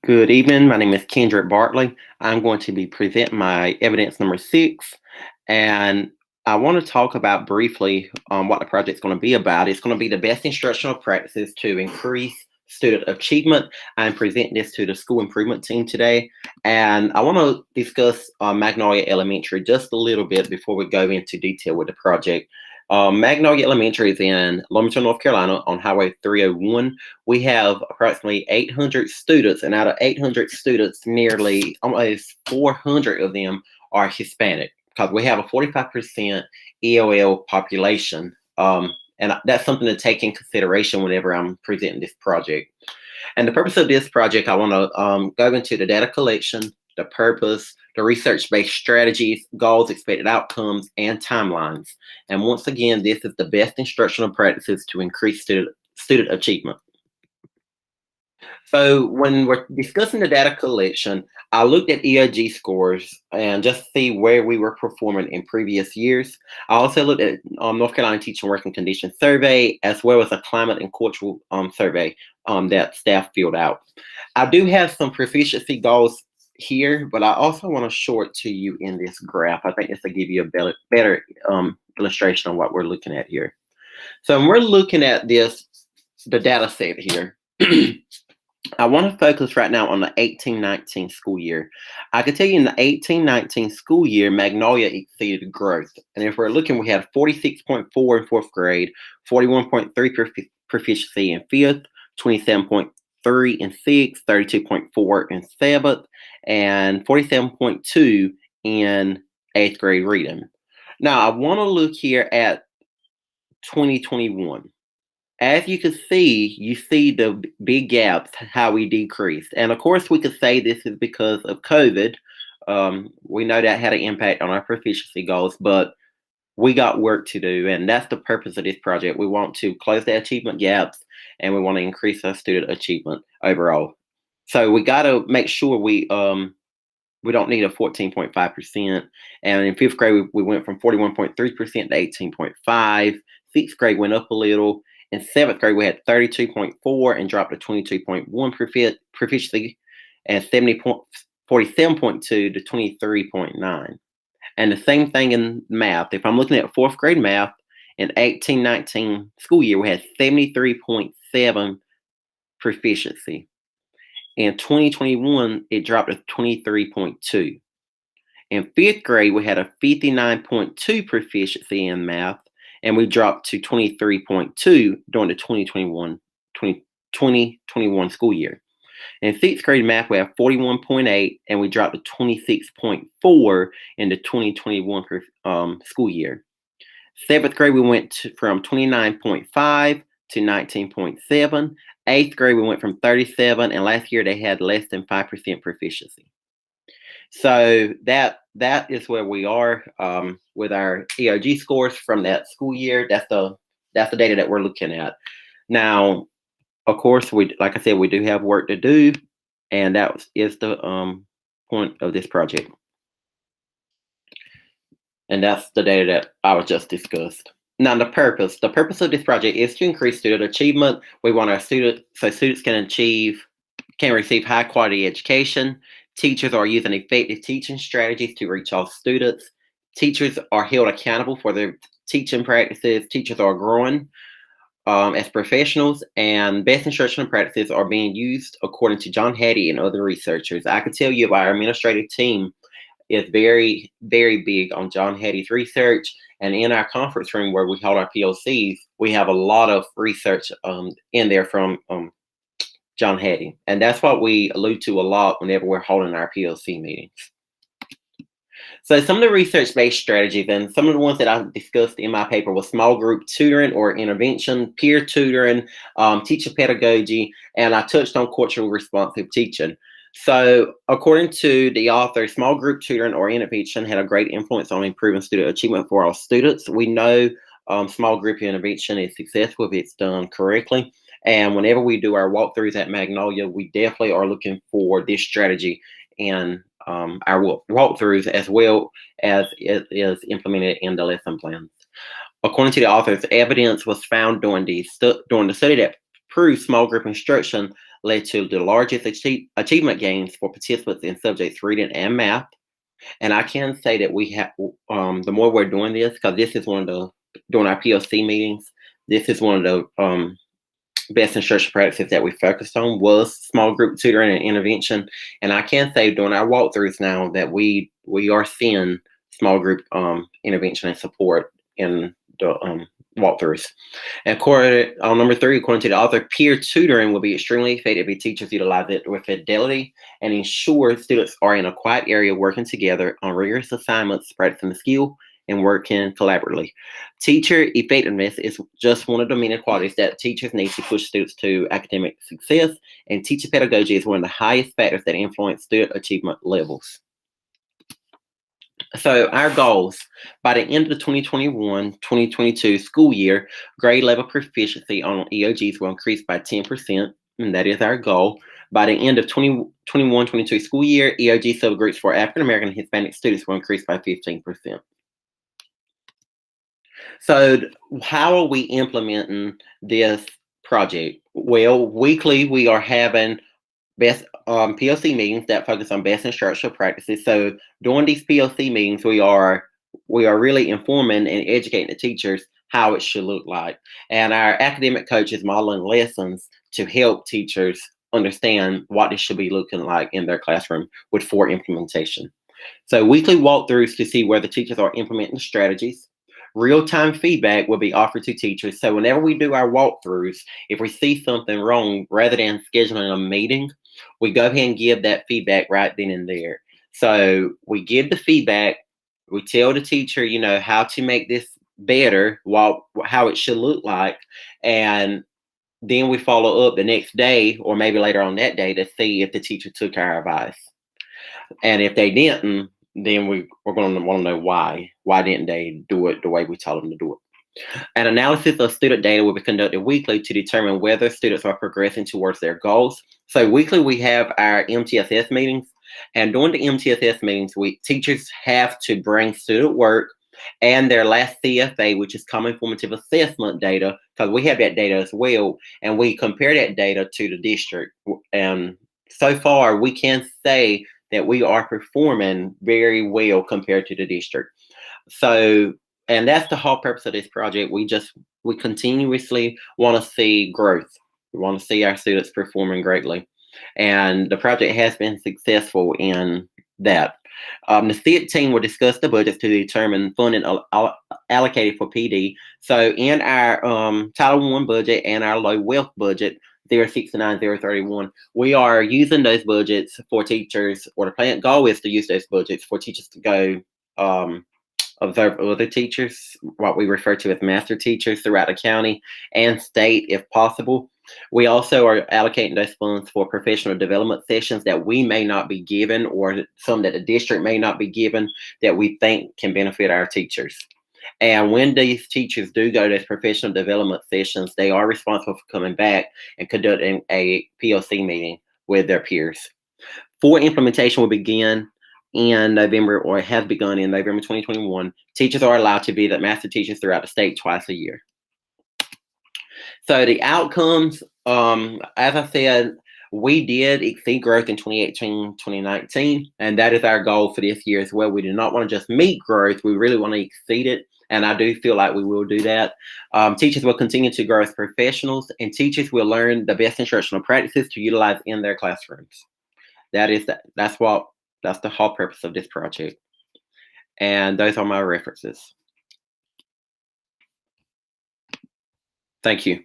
Good evening. My name is Kendrick Bartley. I'm going to be presenting my evidence number 6, and I want to talk about briefly what the project's going to be about. It's going to be the best instructional practices to increase student achievement. I'm presenting this to the school improvement team today, and I want to discuss Magnolia Elementary just a little bit before we go into detail with the project. Magnolia Elementary is in Wilmington, North Carolina on Highway 301. We have approximately 800 students, and out of 800 students, nearly almost 400 of them are Hispanic because we have a 45% EOL population. And that's something to take in consideration whenever I'm presenting this project. And the purpose of this project, I want to go into the data collection, the purpose, the research-based strategies, goals, expected outcomes, and timelines. And once again, this is the best instructional practices to increase student achievement. So when we're discussing the data collection, I looked at EOG scores and just see where we were performing in previous years. I also looked at North Carolina Teaching Working Conditions Survey, as well as a climate and cultural survey that staff filled out. I do have some proficiency goals here, but I also want to show it to you in this graph. I think this will give you a better illustration of what we're looking at here. So when we're looking at the data set here, I want to focus right now on the 18-19 school year. I can tell you in the 18-19 school year, Magnolia exceeded growth. And if we're looking, we had 46.4 in fourth grade, 41.3 proficiency in fifth, 27.3 in sixth, 32.4 in seventh, and 47.2 in eighth grade reading. Now, I want to look here at 2021. As you can see, you see the big gaps, how we decreased. And of course, we could say this is because of COVID. We know that had an impact on our proficiency goals, but we got work to do. And that's the purpose of this project. We want to close the achievement gaps, and we want to increase our student achievement overall. So we got to make sure we don't need a 14.5%. And in fifth grade, we went from 41.3% to 18.5. Sixth grade went up a little. In seventh grade, we had 32.4 and dropped to 22.1 proficiency, and 47.2 to 23.9. And the same thing in math. If I'm looking at fourth grade math, in 18-19 school year, we had 73.7 proficiency. In 2021, it dropped to 23.2. In fifth grade, we had a 59.2 proficiency in math, and we dropped to 23.2 during the 2021 school year. In sixth grade math, we have 41.8, and we dropped to 26.4 in the 2021 school year. Seventh grade, we went from 29.5 to 19.7. Eighth grade, we went from 37, and last year they had less than 5% proficiency. So that is where we are with our EOG scores from that school year. That's the data that we're looking at. Now, of course, like I said, we do have work to do, and that is the point of this project. And that's the data that I was just discussed. Now, the purpose of this project is to increase student achievement. We want our students can receive high quality education. Teachers are using effective teaching strategies to reach all students. Teachers are held accountable for their teaching practices. Teachers are growing as professionals, and best instructional practices are being used according to John Hattie and other researchers. I can tell you our administrative team is very, very big on John Hattie's research. And in our conference room where we hold our POCs, we have a lot of research in there from John Hattie. And that's what we allude to a lot whenever we're holding our POC meetings. So some of the research-based strategies, and some of the ones that I discussed in my paper, was small group tutoring or intervention, peer tutoring, teacher pedagogy, and I touched on culturally responsive teaching. So according to the author, small group tutoring or intervention had a great influence on improving student achievement for all students. We know small group intervention is successful if it's done correctly. And whenever we do our walkthroughs at Magnolia, we definitely are looking for this strategy in our walkthroughs, as well as it is implemented in the lesson plans. According to the authors, evidence was found during the study that proved small group instruction led to the largest achievement gains for participants in subjects reading and math. And I can say that we have, the more we're doing this, because this is one of during our PLC meetings, this is one of the best instruction practices that we focused on was small group tutoring and intervention. And I can say during our walkthroughs now that we are seeing small group intervention and support in the walkthroughs. And on number 3, according to the author, peer tutoring will be extremely effective if teachers utilize it with fidelity and ensure students are in a quiet area working together on rigorous assignments, practicing the skill and working collaboratively. Teacher effectiveness is just one of the many qualities that teachers need to push students to academic success, and teacher pedagogy is one of the highest factors that influence student achievement levels. So our goals, by the end of the 2021-2022 school year, grade level proficiency on EOGs will increase by 10%, and that is our goal. By the end of 2021-22 school year, EOG subgroups for African American and Hispanic students will increase by 15%. So how are we implementing this project? Well, weekly we are having best PLC meetings that focus on best instructional practices. So during these PLC meetings, we are really informing and educating the teachers how it should look like. And our academic coach is modeling lessons to help teachers understand what this should be looking like in their classroom for implementation. So weekly walkthroughs to see where the teachers are implementing the strategies. Real-time feedback will be offered to teachers. So whenever we do our walkthroughs, if we see something wrong, rather than scheduling a meeting, we go ahead and give that feedback right then and there. So we give the feedback, we tell the teacher, how to make this better, how it should look like, and then we follow up the next day or maybe later on that day to see if the teacher took our advice. And if they didn't, then we're going to want to know why. Why didn't they do it the way we told them to do it? An analysis of student data will be conducted weekly to determine whether students are progressing towards their goals. So weekly we have our MTSS meetings, and during the MTSS meetings, teachers have to bring student work and their last CFA, which is common formative assessment data, because we have that data as well, and we compare that data to the district. And so far, we can say that we are performing very well compared to the district. So, and that's the whole purpose of this project. We continuously want to see growth. We want to see our students performing greatly. And the project has been successful in that. The SID team will discuss the budgets to determine funding allocated for PD. So in our Title I budget and our low wealth budget, 069, 031, we are using those budgets for teachers, or the plan goal is to use those budgets for teachers to go observe other teachers, what we refer to as master teachers throughout the county and state if possible. We also are allocating those funds for professional development sessions that we may not be given, or some that the district may not be given, that we think can benefit our teachers. And when these teachers do go to those professional development sessions, they are responsible for coming back and conducting a PLC meeting with their peers. Full implementation will begin in November, or has begun in November 2021. Teachers are allowed to be the master teachers throughout the state twice a year. So the outcomes, as I said, we did exceed growth in 2018, 2019, and that is our goal for this year as well. We do not want to just meet growth, we really want to exceed it, and I do feel like we will do that. Teachers will continue to grow as professionals, and teachers will learn the best instructional practices to utilize in their classrooms. That's the whole purpose of this project. And those are my references. Thank you.